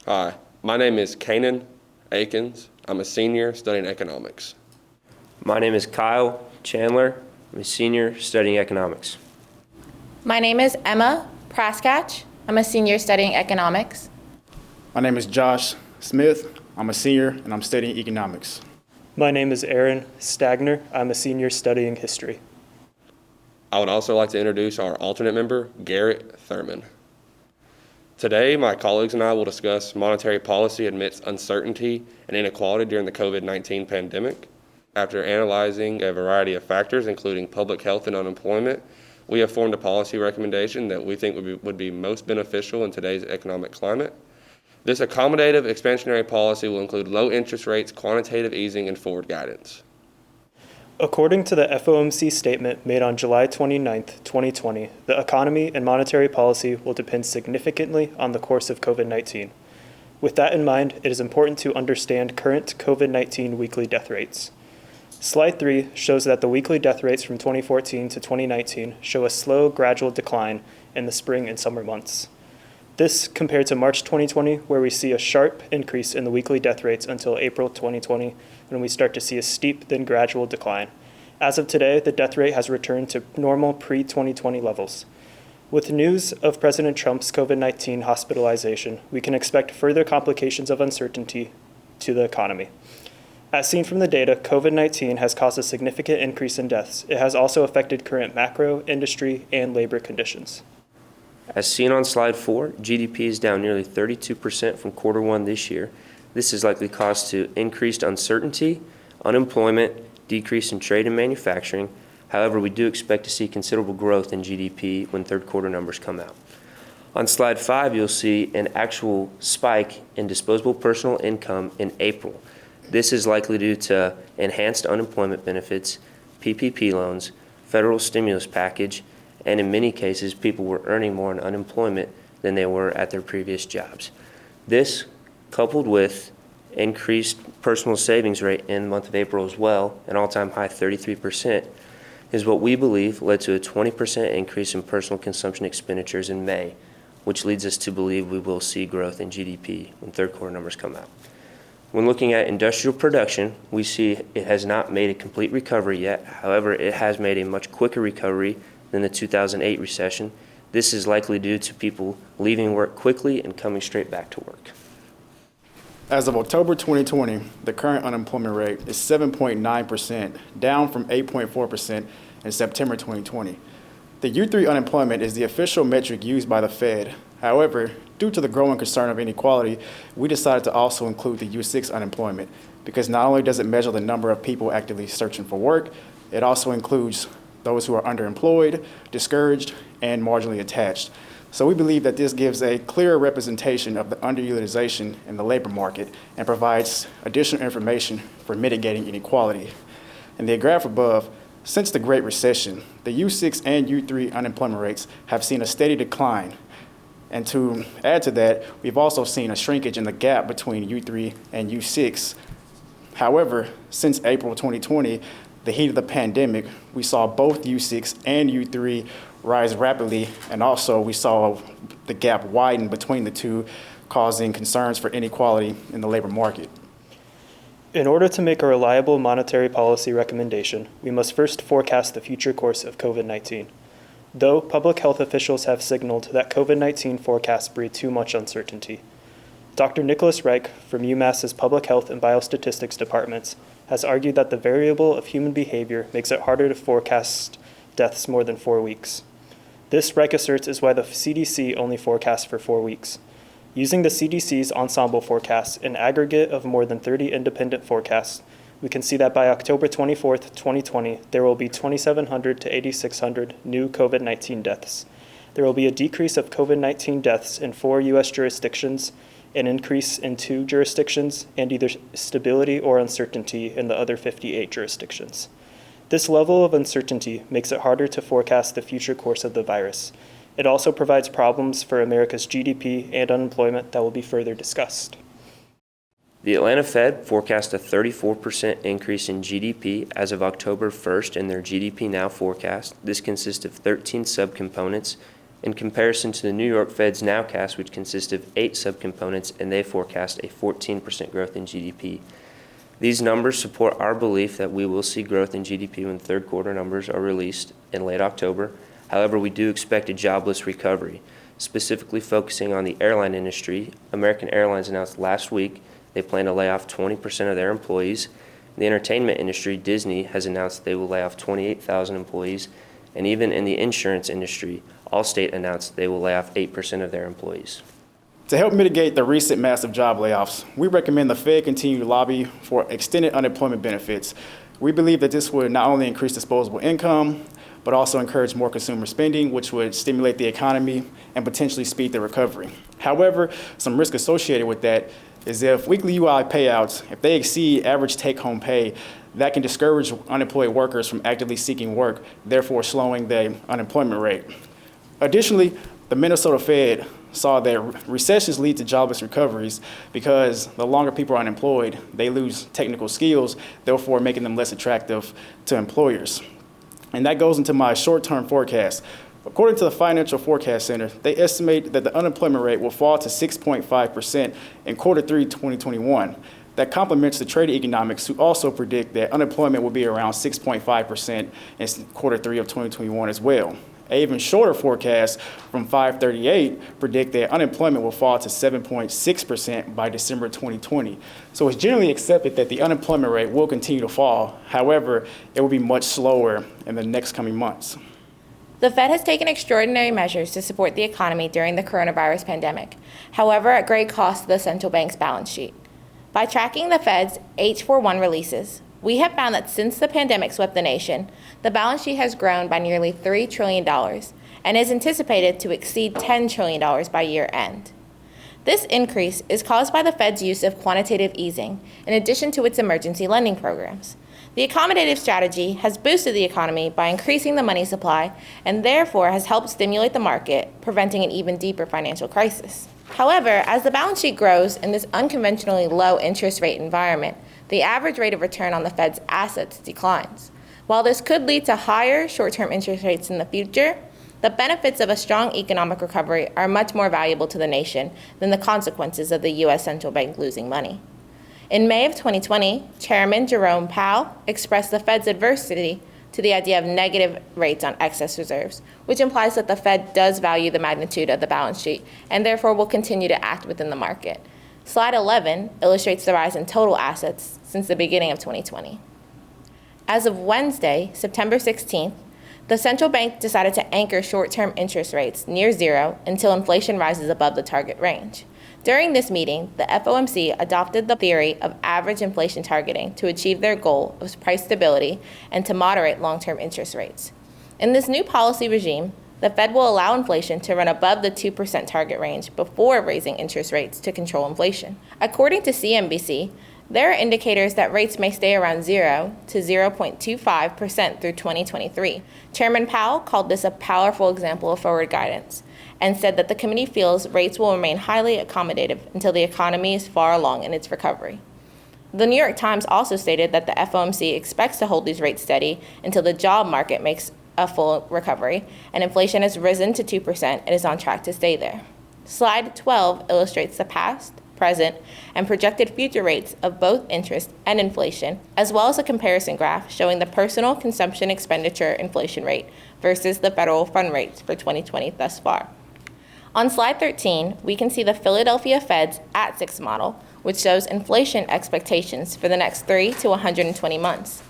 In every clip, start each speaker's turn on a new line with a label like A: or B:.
A: Hi, my name is Kanan Akins. I'm a senior studying economics.
B: My name is Kyle Chandler. I'm a senior studying economics.
C: My name is Emma Praskach. I'm a senior studying economics.
D: My name is Josh Smith. I'm a senior and I'm studying economics.
E: My name is Aaron Stagner. I'm a senior studying history.
A: I would also like to introduce our alternate member, Garrett Thurman. Today, my colleagues and I will discuss monetary policy amidst uncertainty and inequality during the COVID-19 pandemic. After analyzing a variety of factors, including public health and unemployment, we have formed a policy recommendation that we think would be most beneficial in today's economic climate. This accommodative expansionary policy will include low interest rates, quantitative easing, and forward guidance.
E: According to the FOMC statement made on July 29, 2020, the economy and monetary policy will depend significantly on the course of COVID-19. With that in mind, it is important to understand current COVID-19 weekly death rates. Slide 3 shows that the weekly death rates from 2014 to 2019 show a slow, gradual decline in the spring and summer months. This compared to March 2020, where we see a sharp increase in the weekly death rates until April 2020, when we start to see a steep, then gradual decline. As of today, the death rate has returned to normal pre-2020 levels. With news of President Trump's COVID-19 hospitalization, we can expect further complications of uncertainty to the economy. As seen from the data, COVID-19 has caused a significant increase in deaths. It has also affected current macro, industry, and labor conditions.
B: As seen on slide 4, GDP is down nearly 32% from quarter 1 this year. This is likely caused to increased uncertainty, unemployment, decrease in trade and manufacturing. However, we do expect to see considerable growth in GDP when third quarter numbers come out. On slide 5, you'll see an actual spike in disposable personal income in April. This is likely due to enhanced unemployment benefits, PPP loans, federal stimulus package, and in many cases, people were earning more in unemployment than they were at their previous jobs. This, coupled with increased personal savings rate in the month of April as well, an all-time high 33%, is what we believe led to a 20% increase in personal consumption expenditures in May, which leads us to believe we will see growth in GDP when third quarter numbers come out. When looking at industrial production, we see it has not made a complete recovery yet. However, it has made a much quicker recovery than the 2008 recession. This is likely due to people leaving work quickly and coming straight back to work.
D: As of October 2020, the current unemployment rate is 7.9%, down from 8.4% in September 2020. The U3 unemployment is the official metric used by the Fed. However, due to the growing concern of inequality, we decided to also include the U6 unemployment because not only does it measure the number of people actively searching for work, it also includes those who are underemployed, discouraged, and marginally attached. So we believe that this gives a clearer representation of the underutilization in the labor market and provides additional information for mitigating inequality. In the graph above, since the Great Recession, the U6 and U3 unemployment rates have seen a steady decline. And to add to that, we've also seen a shrinkage in the gap between U3 and U6. However, since April 2020, the heat of the pandemic, we saw both U6 and U3 rise rapidly, and also we saw the gap widen between the two, causing concerns for inequality in the labor market.
E: In order to make a reliable monetary policy recommendation, we must first forecast the future course of COVID-19. Though public health officials have signaled that COVID-19 forecasts breed too much uncertainty. Dr. Nicholas Reich from UMass's Public Health and Biostatistics departments has argued that the variable of human behavior makes it harder to forecast deaths more than 4 weeks. This, Reich asserts, is why the CDC only forecasts for 4 weeks. Using the CDC's ensemble forecasts, an aggregate of more than 30 independent forecasts, we can see that by October 24th, 2020, there will be 2,700 to 8,600 new COVID-19 deaths. There will be a decrease of COVID-19 deaths in 4 U.S. jurisdictions, an increase in 2 jurisdictions, and either stability or uncertainty in the other 58 jurisdictions. This level of uncertainty makes it harder to forecast the future course of the virus. It also provides problems for America's GDP and unemployment that will be further discussed.
B: The Atlanta Fed forecast a 34% increase in GDP as of October 1st in their GDP Now forecast. This consists of 13 subcomponents, in comparison to the New York Fed's nowcast, which consists of 8 subcomponents, and they forecast a 14% growth in GDP. These numbers support our belief that we will see growth in GDP when third quarter numbers are released in late October. However, we do expect a jobless recovery. Specifically focusing on the airline industry, American Airlines announced last week they plan to lay off 20% of their employees. In the entertainment industry, Disney has announced they will lay off 28,000 employees. And even in the insurance industry, Allstate announced they will lay off 8% of their employees.
D: To help mitigate the recent massive job layoffs, we recommend the Fed continue to lobby for extended unemployment benefits. We believe that this would not only increase disposable income, but also encourage more consumer spending, which would stimulate the economy and potentially speed the recovery. However, some risk associated with that is if weekly UI payouts, if they exceed average take-home pay, that can discourage unemployed workers from actively seeking work, therefore slowing the unemployment rate. Additionally, the Minnesota Fed saw that recessions lead to jobless recoveries because the longer people are unemployed, they lose technical skills, therefore making them less attractive to employers. And that goes into my short-term forecast. According to the Financial Forecast Center, they estimate that the unemployment rate will fall to 6.5% in quarter 3 2021. That complements the trade economics, who also predict that unemployment will be around 6.5% in quarter 3 of 2021 as well. An even shorter forecast from 538 predict that unemployment will fall to 7.6% by December 2020. So it's generally accepted that the unemployment rate will continue to fall. However, it will be much slower in the next coming months.
C: The Fed has taken extraordinary measures to support the economy during the coronavirus pandemic, however, at great cost to the central bank's balance sheet. By tracking the Fed's H-4.1 releases, we have found that since the pandemic swept the nation, the balance sheet has grown by nearly $3 trillion and is anticipated to exceed $10 trillion by year end. This increase is caused by the Fed's use of quantitative easing in addition to its emergency lending programs. The accommodative strategy has boosted the economy by increasing the money supply and therefore has helped stimulate the market, preventing an even deeper financial crisis. However, as the balance sheet grows in this unconventionally low interest rate environment, the average rate of return on the Fed's assets declines. While this could lead to higher short-term interest rates in the future, the benefits of a strong economic recovery are much more valuable to the nation than the consequences of the U.S. central bank losing money. In May of 2020, Chairman Jerome Powell expressed the Fed's adversity to the idea of negative rates on excess reserves, which implies that the Fed does value the magnitude of the balance sheet and therefore will continue to act within the market. Slide 11 illustrates the rise in total assets since the beginning of 2020. As of Wednesday, September 16th, the central bank decided to anchor short-term interest rates near zero until inflation rises above the target range. During this meeting, the FOMC adopted the theory of average inflation targeting to achieve their goal of price stability and to moderate long-term interest rates. In this new policy regime, the Fed will allow inflation to run above the 2% target range before raising interest rates to control inflation. According to CNBC, there are indicators that rates may stay around 0 to 0.25% through 2023. Chairman Powell called this a powerful example of forward guidance and said that the committee feels rates will remain highly accommodative until the economy is far along in its recovery. The New York Times also stated that the FOMC expects to hold these rates steady until the job market makes a full recovery and inflation has risen to 2% and is on track to stay there. Slide 12 illustrates the past, present, and projected future rates of both interest and inflation, as well as a comparison graph showing the personal consumption expenditure inflation rate versus the federal fund rates for 2020 thus far. On slide 13, we can see the Philadelphia Fed's Aztecs Model, which shows inflation expectations for the next 3 to 120 months.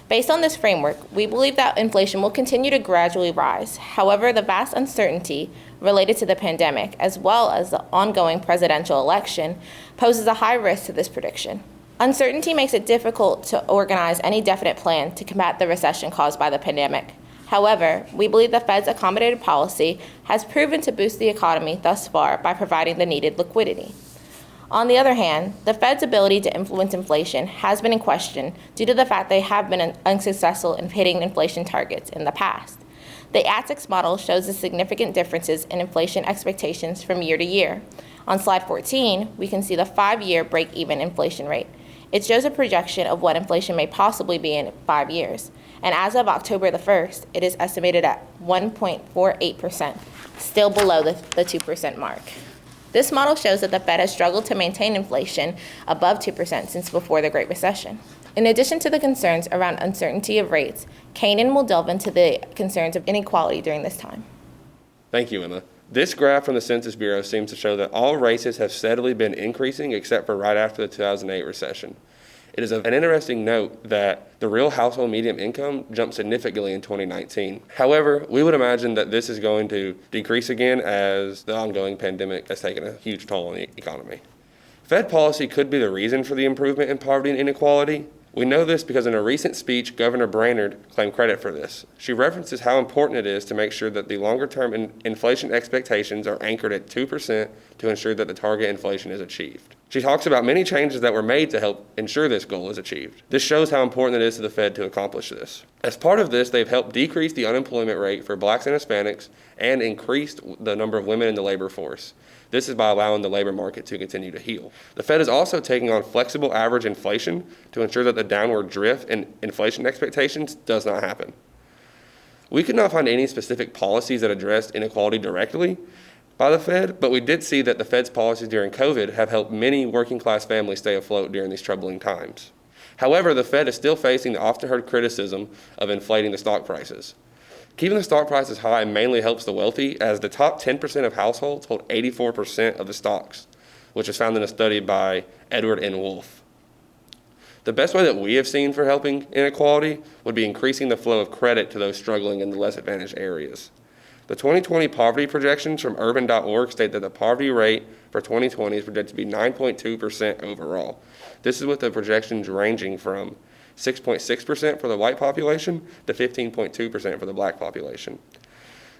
C: Based on this framework, we believe that inflation will continue to gradually rise. However, the vast uncertainty related to the pandemic, as well as the ongoing presidential election, poses a high risk to this prediction. Uncertainty makes it difficult to organize any definite plan to combat the recession caused by the pandemic. However, we believe the Fed's accommodative policy has proven to boost the economy thus far by providing the needed liquidity. On the other hand, the Fed's ability to influence inflation has been in question due to the fact they have been unsuccessful in hitting inflation targets in the past. The Aztecs Model shows the significant differences in inflation expectations from year to year. On slide 14, we can see the 5-year break-even inflation rate. It shows a projection of what inflation may possibly be in 5 years. And as of October the 1st, it is estimated at 1.48%, still below the 2% mark. This model shows that the Fed has struggled to maintain inflation above 2% since before the Great Recession. In addition to the concerns around uncertainty of rates, Kanan will delve into the concerns of inequality during this time.
A: Thank you, Emma. This graph from the Census Bureau seems to show that all races have steadily been increasing except for right after the 2008 recession. It is an interesting note that the real household median income jumped significantly in 2019. However, we would imagine that this is going to decrease again as the ongoing pandemic has taken a huge toll on the economy. Fed policy could be the reason for the improvement in poverty and inequality. We know this because in a recent speech, Governor Brainerd claimed credit for this. She references how important it is to make sure that the longer-term inflation expectations are anchored at 2% to ensure that the target inflation is achieved. She talks about many changes that were made to help ensure this goal is achieved. This shows how important it is to the Fed to accomplish this. As part of this, they've helped decrease the unemployment rate for blacks and Hispanics and increased the number of women in the labor force. This is by allowing the labor market to continue to heal. The Fed is also taking on flexible average inflation to ensure that the downward drift in inflation expectations does not happen. We could not find any specific policies that addressed inequality directly by the Fed, but we did see that the Fed's policies during COVID have helped many working class families stay afloat during these troubling times. However, the Fed is still facing the often heard criticism of inflating the stock prices. Keeping the stock prices high mainly helps the wealthy, as the top 10% of households hold 84% of the stocks, which was found in a study by Edward N. Wolf. The best way that we have seen for helping inequality would be increasing the flow of credit to those struggling in the less advantaged areas. The 2020 poverty projections from urban.org state that the poverty rate for 2020 is projected to be 9.2% overall. This is with the projections ranging from 6.6% for the white population to 15.2% for the black population.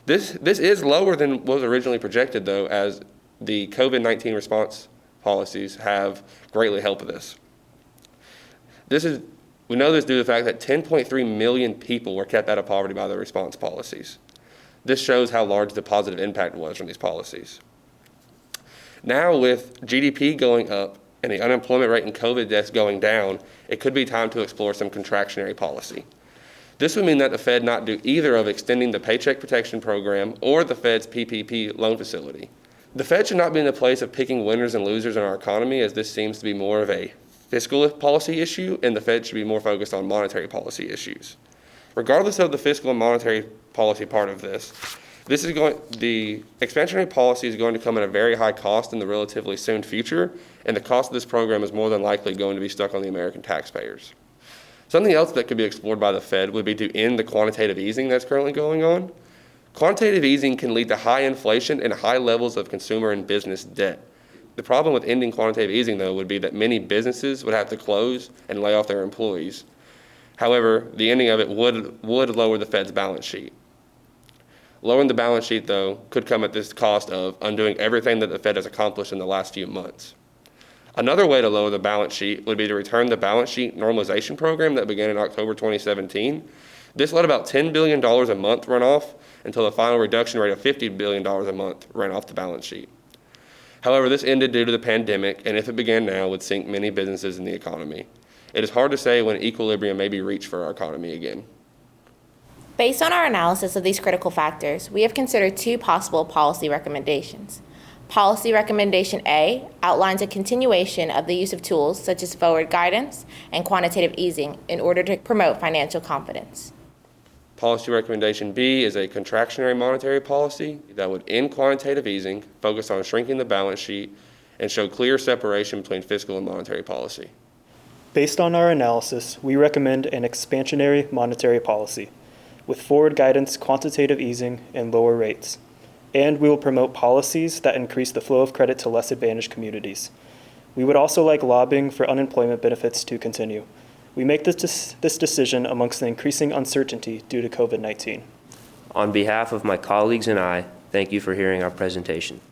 A: This is lower than what was originally projected, though, as the COVID-19 response policies have greatly helped this. We know this due to the fact that 10.3 million people were kept out of poverty by the response policies. This shows how large the positive impact was from these policies. Now, with GDP going up and the unemployment rate and COVID deaths going down, it could be time to explore some contractionary policy. This would mean that the Fed not do either of extending the Paycheck Protection Program or the Fed's PPP loan facility. The Fed should not be in the place of picking winners and losers in our economy, as this seems to be more of a fiscal policy issue, and the Fed should be more focused on monetary policy issues. Regardless of the fiscal and monetary policy part of this, the expansionary policy is going to come at a very high cost in the relatively soon future, and the cost of this program is more than likely going to be stuck on the American taxpayers. Something else that could be explored by the Fed would be to end the quantitative easing that's currently going on. Quantitative easing can lead to high inflation and high levels of consumer and business debt. The problem with ending quantitative easing, though, would be that many businesses would have to close and lay off their employees. However, the ending of it would lower the Fed's balance sheet. Lowering the balance sheet, though, could come at this cost of undoing everything that the Fed has accomplished in the last few months. Another way to lower the balance sheet would be to return the balance sheet normalization program that began in October 2017. This let about $10 billion a month run off until the final reduction rate of $50 billion a month ran off the balance sheet. However, this ended due to the pandemic, and if it began now, would sink many businesses in the economy. It is hard to say when equilibrium may be reached for our economy again.
C: Based on our analysis of these critical factors, we have considered two possible policy recommendations. Policy Recommendation A outlines a continuation of the use of tools such as forward guidance and quantitative easing in order to promote financial confidence.
A: Policy Recommendation B is a contractionary monetary policy that would end quantitative easing, focus on shrinking the balance sheet, and show clear separation between fiscal and monetary policy.
E: Based on our analysis, we recommend an expansionary monetary policy with forward guidance, quantitative easing, and lower rates. And we will promote policies that increase the flow of credit to less advantaged communities. We would also like lobbying for unemployment benefits to continue. We make this decision amongst the increasing uncertainty due to COVID-19.
B: On behalf of my colleagues and I, thank you for hearing our presentation.